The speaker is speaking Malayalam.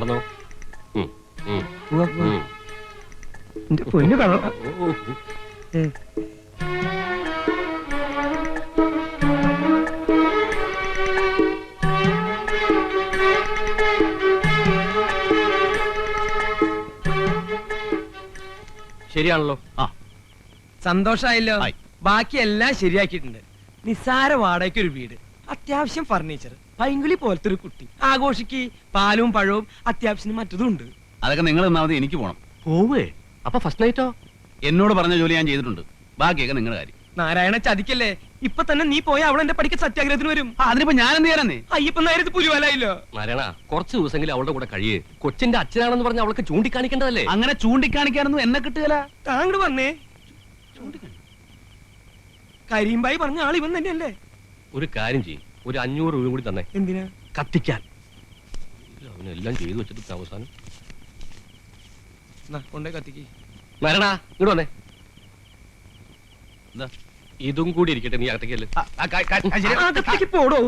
നടന്നോ. പൊന്നു കള്ള. ശരിയാണല്ലോ. സന്തോഷായല്ലോ. ബാക്കി എല്ലാം ശരിയാക്കിയിട്ടുണ്ട്. നിസ്സാര വാടകയ്ക്ക് ഒരു വീട്, അത്യാവശ്യം ഫർണിച്ചർ, പൈങ്കിളി പോലത്തെ ഒരു കുട്ടി, ആഘോഷിക്ക് പാലും പഴവും, അത്യാവശ്യം മറ്റതും ഉണ്ട്. അതൊക്കെ നിങ്ങൾ തന്നാമതി, എനിക്ക് പോണം. പോവേ? അപ്പൊ ഫസ്റ്റ് നൈറ്റോ? എന്നോട് പറഞ്ഞ ജോലി ഞാൻ ചെയ്തിട്ടുണ്ട്, ബാക്കിയൊക്കെ നിങ്ങളുടെ കാര്യം. നാരായണ ചതിക്കല്ലേ, ഇപ്പൊ തന്നെ നീ പോയ അവൾ എന്റെ പഠിക്ക സത്യാഗ്രഹത്തിന് വരും. അതിനിപ്പോ ഞാൻ എന്ത് ചെയ്യാനേ? അയ്യപ്പൻ നേരത്ത് പുലിവലായില്ലോ. നാരായണ, കുറച്ച് ദിവസമെങ്കിലും അവളുടെ കൂടെ കഴിയേ. കൊച്ചിന്റെ അച്ഛനാണെന്ന് പറഞ്ഞ അവൾക്ക് ചൂണ്ടിക്കാണിക്കേണ്ടതല്ലേ? അങ്ങനെ ചൂണ്ടിക്കാണിക്കാനൊന്നും എന്നെ കിട്ടുകയില്ല. താങ്കൾ വന്നേ. കരീംബായി പറഞ്ഞ ആൾ ഇവൻ തന്നെയല്ലേ? ഒരു കാര്യം ചെയ്യും, ഒരു 500 രൂപ കൂടി തന്നെ. എന്തിനാ? കത്തിക്കാൻ. അവനെല്ലാം ചെയ്തു വെച്ചിട്ട് അവസാനം കൊണ്ടേ കത്തിക്ക്. നാരായണ, ഇങ്ങോട്ട് വന്നേ. ഇതും കൂടി ഇരിക്കട്ടെ, നീ അകത്തേക്കല്ലേ. പോടോ.